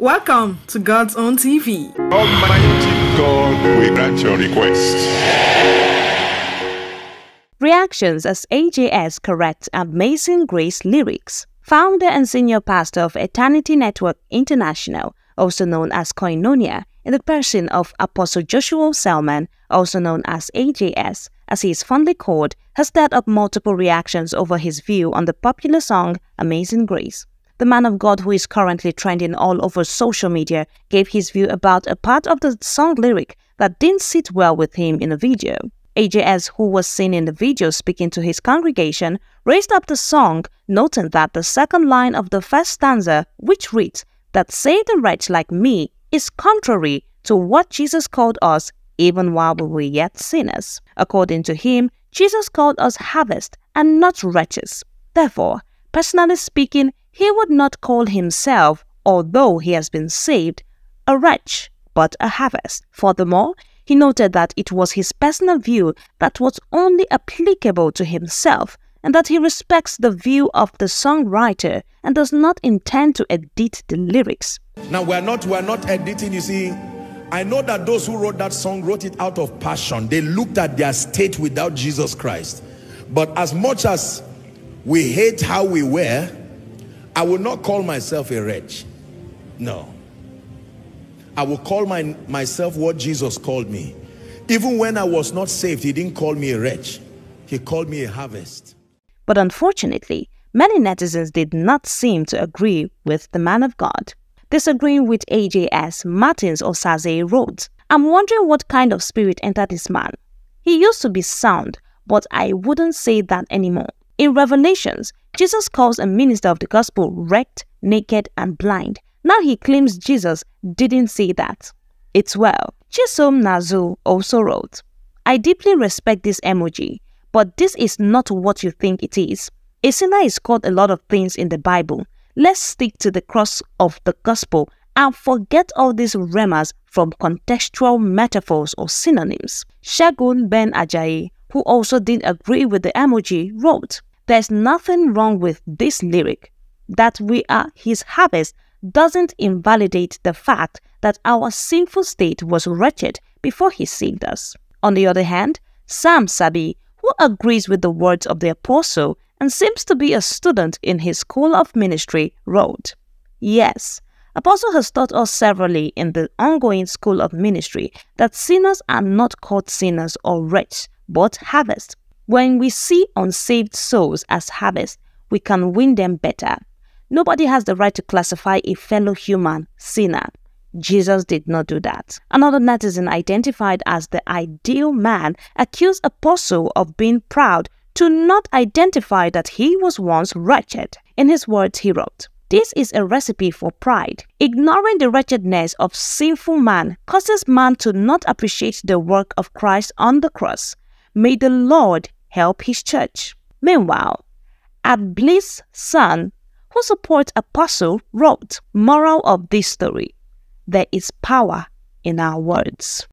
Welcome to God's Own TV. Almighty God will grant your request. Reactions as AJS corrects Amazing Grace lyrics. Founder and senior pastor of Eternity Network International, also known as Koinonia, in the person of Apostle Joshua Selman, also known as AJS, as he is fondly called, has stirred up multiple reactions over his view on the popular song Amazing Grace. The man of God, who is currently trending all over social media, gave his view about a part of the song lyric that didn't sit well with him in the video. AJS, who was seen in the video speaking to his congregation, raised up the song, noting that the second line of the first stanza, which reads, "That saved a wretch like me," is contrary to what Jesus called us even while we were yet sinners. According to him, Jesus called us harvest and not wretches. Therefore, personally speaking, he would not call himself, although he has been saved, a wretch, but a harvest. Furthermore, he noted that it was his personal view that was only applicable to himself, and that he respects the view of the songwriter and does not intend to edit the lyrics. Now we're not editing, you see. I know that those who wrote that song wrote it out of passion. They looked at their state without Jesus Christ. But as much as we hate how we were, I will not call myself a wretch. No. I will call myself what Jesus called me. Even when I was not saved, he didn't call me a wretch. He called me a harvest. But unfortunately, many netizens did not seem to agree with the man of God. Disagreeing with AJS, Martins Osaze wrote, "I'm wondering what kind of spirit entered this man. He used to be sound, but I wouldn't say that anymore. In Revelations, Jesus calls a minister of the gospel wrecked, naked, and blind. Now he claims Jesus didn't say that. It's well." Chisom Nazu also wrote, "I deeply respect this emoji, but this is not what you think it is. A sinner is called a lot of things in the Bible. Let's stick to the cross of the gospel and forget all these remas from contextual metaphors or synonyms." Shagun Ben Ajayi, who also didn't agree with the emoji, wrote, "There's nothing wrong with this lyric. That we are his harvest doesn't invalidate the fact that our sinful state was wretched before he saved us." On the other hand, Sam Sabi, who agrees with the words of the apostle and seems to be a student in his school of ministry, wrote, "Yes, Apostle has taught us severally in the ongoing school of ministry that sinners are not called sinners or wretches, but harvest. When we see unsaved souls as harvest, we can win them better. Nobody has the right to classify a fellow human sinner. Jesus did not do that." Another netizen, identified as the ideal man, accused Apostle of being proud to not identify that he was once wretched. In his words, he wrote, "This is a recipe for pride. Ignoring the wretchedness of sinful man causes man to not appreciate the work of Christ on the cross. May the Lord help his church." Meanwhile, Ablis' son, who supports Apostle, wrote, "Moral of this story: there is power in our words."